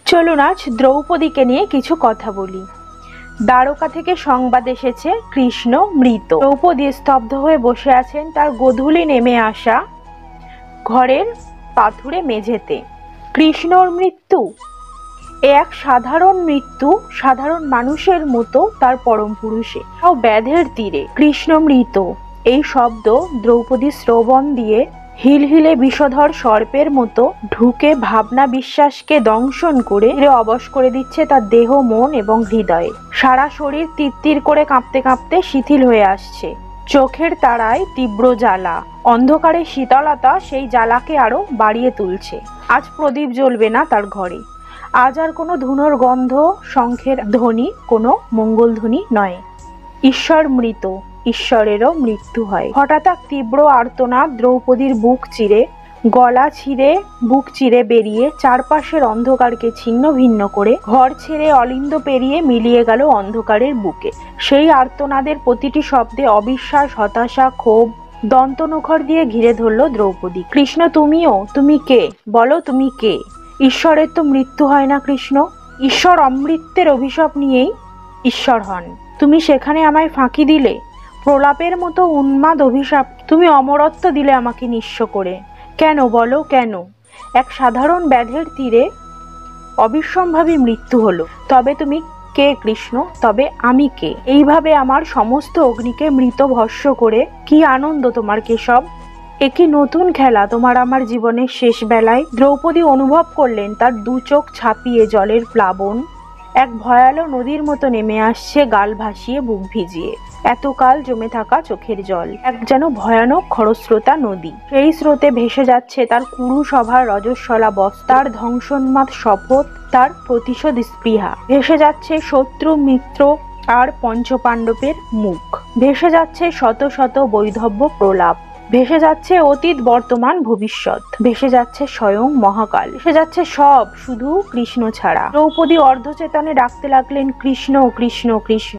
চলুন আজ দ্রৌপদীকে নিয়ে কিছু কথা বলি। দ্বারকা থেকে সংবাদ এসেছে কৃষ্ণ মৃত। দ্রৌপদী স্তব্ধ হয়ে বসে আছেন তার গোধূলি নেমে আসা ঘরের পাথুরে মেঝেতে। কৃষ্ণর মৃত্যু এক সাধারণ মৃত্যু, সাধারণ মানুষের মতো তার পরম পুরুষে, তাও ব্যাধের তীরে। কৃষ্ণ মৃত এই শব্দ দ্রৌপদী শ্রবণ দিয়ে হিলহিলে বিষধর সর্পের মতো ঢুকে ভাবনা বিশ্বাসকে দংশন করে অবশ করে দিচ্ছে তার দেহ, মন এবং হৃদয়ে। সারা শরীর তিত্তির করে কাঁপতে কাঁপতে শিথিল হয়ে আসছে। চোখের তারায় তীব্র জ্বালা, অন্ধকারে শীতলতা সেই জ্বালাকে আরো বাড়িয়ে তুলছে। আজ প্রদীপ জ্বলবে না তার ঘরে। আজ আর কোনো ধুনোর গন্ধ, শঙ্খের ধ্বনি, কোনো মঙ্গল ধ্বনি নয়। ঈশ্বর মৃত, ঈশ্বরেরও মৃত্যু হয়। হঠাৎ এক তীব্র আর্তনাদ দ্রৌপদীর বুক চিরে, গলা ছিঁড়ে বুক চিরে বেরিয়ে চারপাশের অন্ধকারকে ছিন্ন ভিন্ন করে ঘর ছেড়ে অলিন্দ পেরিয়ে মিলিয়ে গেল অন্ধকারের বুকে। সেই আর্তনাদের প্রতিটি শব্দে অবিশ্বাস, হতাশা, ক্ষোভ দন্তনখর দিয়ে ঘিরে ধরল দ্রৌপদী। কৃষ্ণ তুমিও, তুমি কে? বলো তুমি কে? ঈশ্বরের তো মৃত্যু হয় না কৃষ্ণ। ঈশ্বর অমৃত্যের অভিশাপ নিয়েই ঈশ্বর হন। তুমি সেখানে আমায় ফাঁকি দিলে, প্রলাপের মতো উন্মাদ অভিশাপ। তুমি অমরত্ব দিলে আমাকে নিঃস্ব করে। কেন বলো কেন? এক সাধারণ ব্যাধের তীরে অবিসম্ভাবী মৃত্যু হলো। তবে তুমি কে কৃষ্ণ? তবে আমি কে? এইভাবে আমার সমস্ত অগ্নিকে মৃত ভস্য করে কি আনন্দ তোমার কেশব? একই নতুন খেলা তোমার আমার জীবনের শেষ বেলায়। দ্রৌপদী অনুভব করলেন তার দু চোখ ছাপিয়ে জলের প্লাবন এক ভয়ালো নদীর মতো নেমে আসছে, গাল ভাসিয়ে বুক ভিজিয়ে। এতকাল জমে থাকা চোখের জল এক যেন ভয়ানক খরস্রোতা নদী। সেই স্রোতে ভেসে যাচ্ছে তার কুরু সভার রজস্বলা বস্ত্র, তার ধ্বংসোন্মাদ শপথ, তার প্রতিশোধ স্পৃহা। ভেসে যাচ্ছে শত্রু, মিত্র আর পঞ্চপাণ্ডবের মুখ। ভেসে যাচ্ছে শত শত বৈধব্য প্রলাপ। ভেসে যাচ্ছে অতীত, বর্তমান, ভবিষ্যৎ। ভেসে যাচ্ছে স্বয়ং মহাকাল। ভেসে যাচ্ছে সব, শুধু কৃষ্ণ ছাড়া। দ্রৌপদী অর্ধচেতনে ডাকতে লাগলেন, কৃষ্ণ কৃষ্ণ কৃষ্ণ।